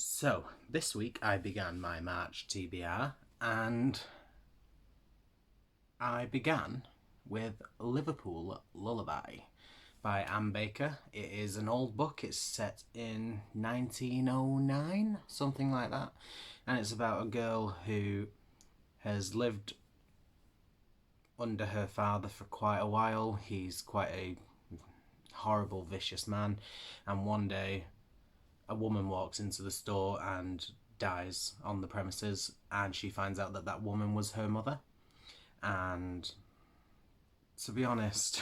So, this week I began my March TBR and I began with Liverpool Lullaby by Anne Baker. It is an old book, it's set in 1909, something like that, and it's about a girl who has lived under her father for quite a while. He's quite a horrible, vicious man, and one day a woman walks into the store and dies on the premises, and she finds out that that woman was her mother. And to be honest,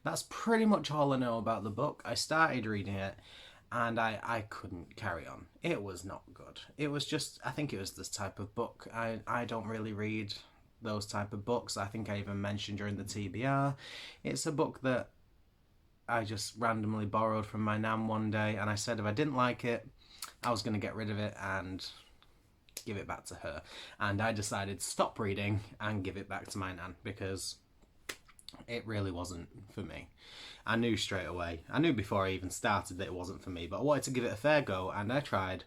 that's pretty much all I know about the book. I started reading it and I couldn't carry on. It was not good. It was just, I think it was this type of book. I don't really read those type of books. I think I even mentioned during the TBR. It's a book that I just randomly borrowed from my nan one day, and I said if I didn't like it, I was going to get rid of it and give it back to her. And I decided to stop reading and give it back to my nan because it really wasn't for me. I knew straight away. I knew before I even started that it wasn't for me, but I wanted to give it a fair go, and I tried.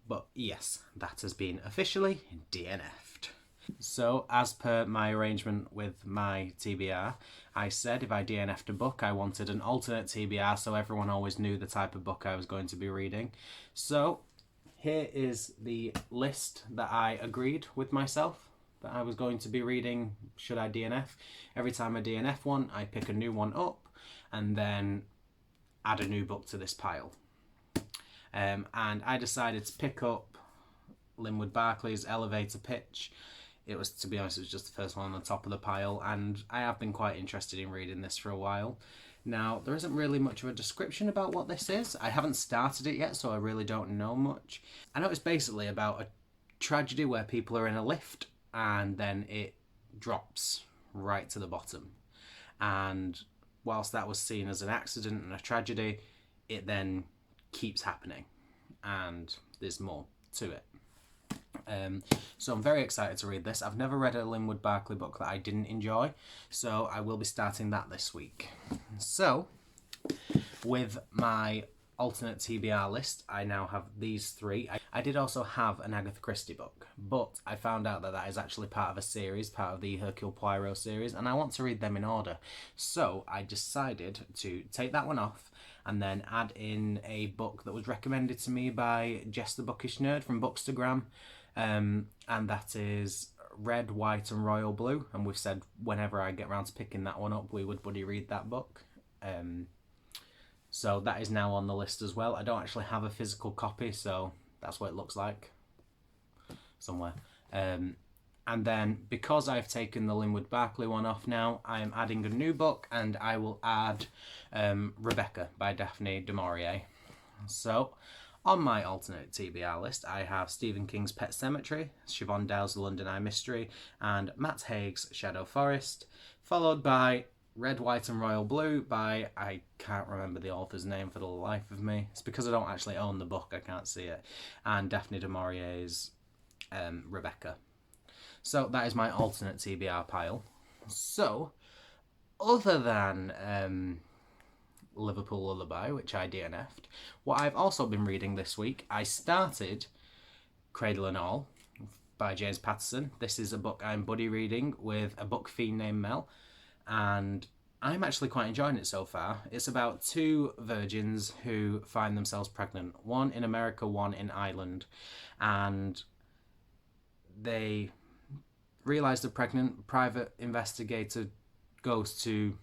But yes, that has been officially DNF'd. So, as per my arrangement with my TBR, I said if I DNF'd a book, I wanted an alternate TBR so everyone always knew the type of book I was going to be reading. So, here is the list that I agreed with myself that I was going to be reading should I DNF. Every time I DNF one, I pick a new one up and then add a new book to this pile. And I decided to pick up Linwood Barclay's Elevator Pitch. It was, to be honest, it was just the first one on the top of the pile, and I have been quite interested in reading this for a while. Now, there isn't really much of a description about what this is. I haven't started it yet, so I really don't know much. I know it's basically about a tragedy where people are in a lift, and then it drops right to the bottom. And whilst that was seen as an accident and a tragedy, it then keeps happening, and there's more to it. So I'm very excited to read this. I've never read a Linwood Barclay book that I didn't enjoy, so I will be starting that this week. So, with my alternate TBR list, I now have these three. I did also have an Agatha Christie book, but I found out that that is actually part of a series, part of the Hercule Poirot series, and I want to read them in order. So I decided to take that one off and then add in a book that was recommended to me by Jess the Bookish Nerd from Bookstagram, and that is Red, White and Royal Blue, and we've said whenever I get around to picking that one up we would buddy read that book. So that is now on the list as well. I don't actually have a physical copy, so that's what it looks like somewhere. And then because I've taken the Linwood Barclay one off now, I am adding a new book, and I will add Rebecca by Daphne du Maurier. So on my alternate TBR list, I have Stephen King's Pet Sematary, Siobhan Dale's The London Eye Mystery, and Matt Haig's Shadow Forest, followed by Red, White and Royal Blue by, I can't remember the author's name for the life of me. It's because I don't actually own the book, I can't see it. And Daphne du Maurier's Rebecca. So that is my alternate TBR pile. So, other than Liverpool Lullaby, which I DNF'd, what I've also been reading this week, I started Cradle and All by James Patterson. This is a book I'm buddy reading with a book fiend named Mel, and I'm actually quite enjoying it so far. It's about two virgins who find themselves pregnant, one in America, one in Ireland, and they realise they're pregnant. Private investigator goes to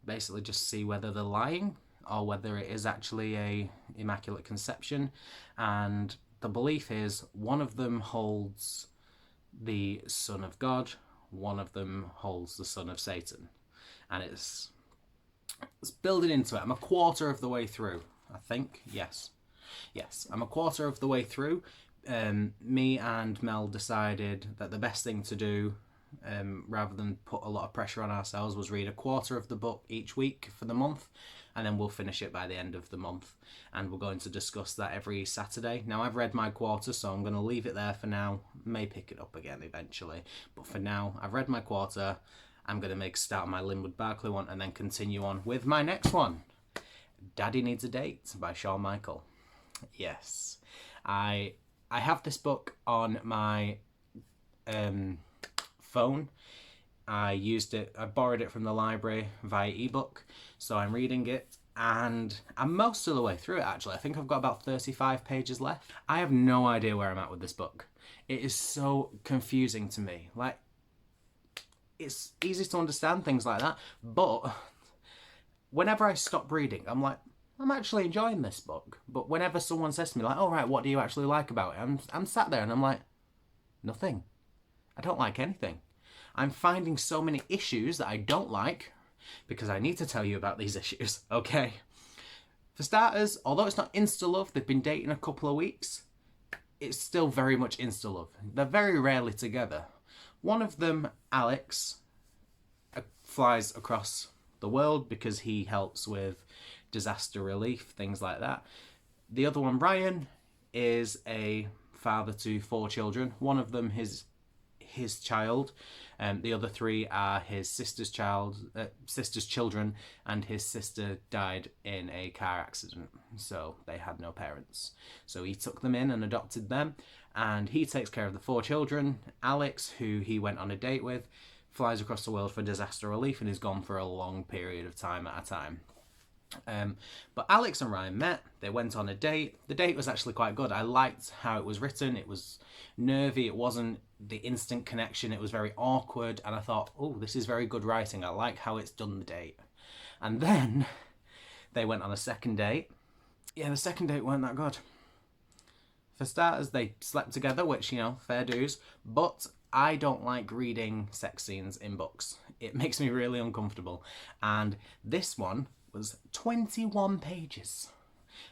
basically just see whether they're lying or whether it is actually a immaculate conception, and the belief is one of them holds the Son of God, one of them holds the Son of Satan, and it's building into it. I'm a quarter of the way through, I think. Yes, I'm a quarter of the way through. Me and Mel decided that the best thing to do, rather than put a lot of pressure on ourselves, was read a quarter of the book each week for the month, and then we'll finish it by the end of the month, and we're going to discuss that every Saturday. Now, I've read my quarter, so I'm going to leave it there for now. May pick it up again eventually, but for now I've read my quarter. I'm going to make a start on my Linwood Barclay one and then continue on with my next one, Daddy Needs a Date by Shawn Michael. Yes. I I have this book on my phone. I borrowed it from the library via ebook, so I'm reading it and I'm most of the way through it actually. I think I've got about 35 pages left. I have no idea where I'm at with this book. It is so confusing to me. Like, it's easy to understand things like that, but whenever I stop reading, I'm like, I'm actually enjoying this book. But whenever someone says to me, like, "All right, what do you actually like about it?" I'm sat there and I'm like, nothing. I don't like anything. I'm finding so many issues that I don't like because I need to tell you about these issues, okay? For starters, although it's not insta love, they've been dating a couple of weeks, it's still very much insta love. They're very rarely together. One of them, Alex, flies across the world because he helps with disaster relief, things like that. The other one, Ryan, is a father to 4 children. One of them is his child. The other 3 are his sister's children, and his sister died in a car accident, so they had no parents. So he took them in and adopted them, and he takes care of the 4 children. Alex, who he went on a date with, flies across the world for disaster relief and is gone for a long period of time at a time. But Alex and Ryan met, they went on a date. The date was actually quite good. I liked how it was written. It was nervy. It wasn't the instant connection. It was very awkward. And I thought, oh, this is very good writing. I like how it's done the date. And then they went on a second date. Yeah, the second date weren't that good. For starters, they slept together, which, fair dues. But I don't like reading sex scenes in books. It makes me really uncomfortable. And this one was 21 pages.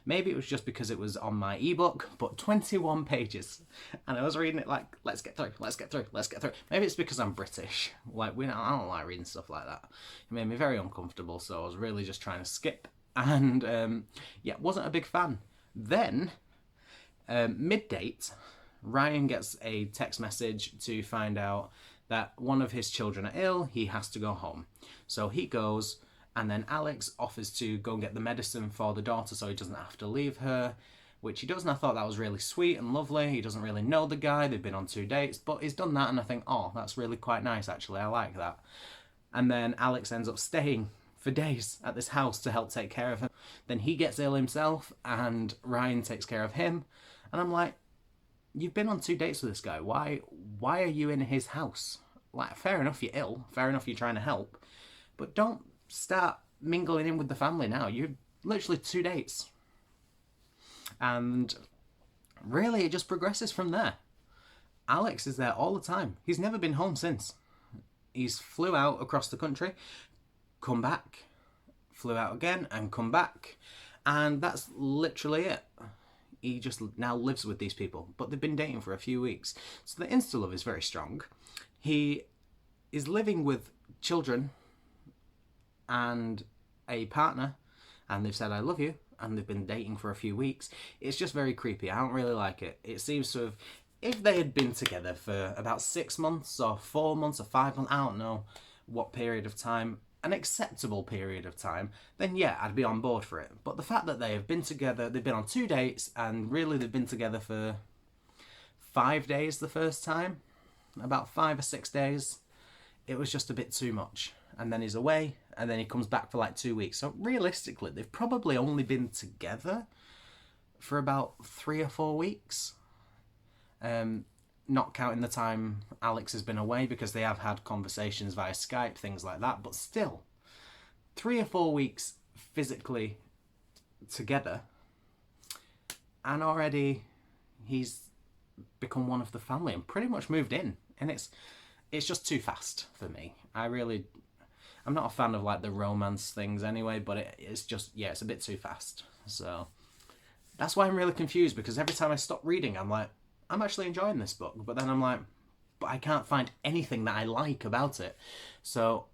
Maybe it was just because it was on my ebook, but 21 pages. And I was reading it like, let's get through, let's get through, let's get through. Maybe it's because I'm British. Like, I don't like reading stuff like that. It made me very uncomfortable, so I was really just trying to skip. And wasn't a big fan. Then, mid-date, Ryan gets a text message to find out that one of his children are ill. He has to go home. So he goes, and then Alex offers to go and get the medicine for the daughter so he doesn't have to leave her, which he does, and I thought that was really sweet and lovely. He doesn't really know the guy. They've been on 2 dates, but he's done that, and I think, oh, that's really quite nice, actually. I like that. And then Alex ends up staying for days at this house to help take care of him. Then he gets ill himself, and Ryan takes care of him. And I'm like, you've been on 2 dates with this guy. Why are you in his house? Like, fair enough you're ill. Fair enough you're trying to help. But don't start mingling in with the family now. You're literally 2 dates. And really, it just progresses from there. Alex is there all the time. He's never been home since. He's flew out across the country, come back, flew out again, and come back. And that's literally it. He just now lives with these people. But they've been dating for a few weeks. So the insta love is very strong. He is living with children and a partner, and they've said I love you, and they've been dating for a few weeks. It's just very creepy. I don't really like it. It seems to have, if they had been together for about 6 months or 4 months or 5 months, I don't know what period of time, an acceptable period of time, then yeah, I'd be on board for it. But the fact that they have been together, they've been on 2 dates, and really they've been together for 5 days the first time, about 5 or 6 days, it was just a bit too much. And then he's away, and then he comes back for like 2 weeks. So realistically, they've probably only been together for about 3 or 4 weeks. Not counting the time Alex has been away, because they have had conversations via Skype, things like that. But still, 3 or 4 weeks physically together, and already he's become one of the family and pretty much moved in. And it's just too fast for me. I'm not a fan of like the romance things anyway, but it's just, it's a bit too fast. So that's why I'm really confused, because every time I stop reading, I'm like, I'm actually enjoying this book. But then I'm like, but I can't find anything that I like about it. So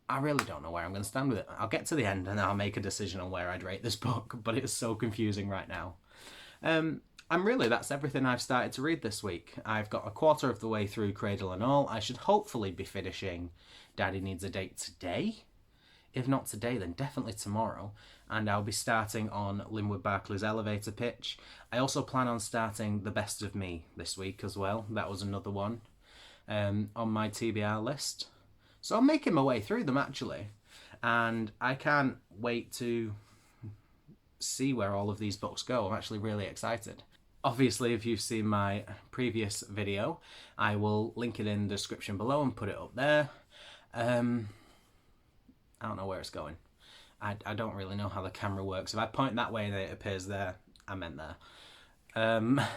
I really don't know where I'm going to stand with it. I'll get to the end and I'll make a decision on where I'd rate this book, but it's so confusing right now. That's everything I've started to read this week. I've got a quarter of the way through Cradle and All. I should hopefully be finishing Daddy Needs a Date today. If not today, then definitely tomorrow. And I'll be starting on Linwood Barclay's elevator pitch. I also plan on starting The Best of Me this week as well. That was another one on my TBR list. So I'm making my way through them actually. And I can't wait to see where all of these books go. I'm actually really excited. Obviously, if you've seen my previous video, I will link it in the description below and put it up there. I don't know where it's going. I don't really know how the camera works. If I point that way and it appears there, I meant there.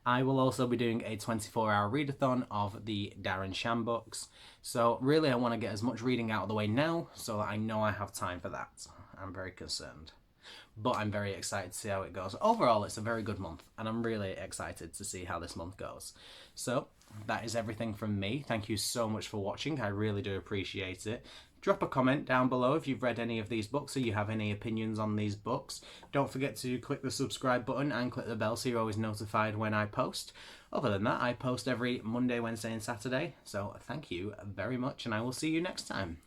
I will also be doing a 24-hour readathon of the Darren Sham books. So really I want to get as much reading out of the way now so that I know I have time for that. I'm very concerned. But I'm very excited to see how it goes. Overall, it's a very good month, and I'm really excited to see how this month goes. So, that is everything from me. Thank you so much for watching. I really do appreciate it. Drop a comment down below if you've read any of these books or you have any opinions on these books. Don't forget to click the subscribe button and click the bell so you're always notified when I post. Other than that, I post every Monday, Wednesday, and Saturday. So, thank you very much, and I will see you next time.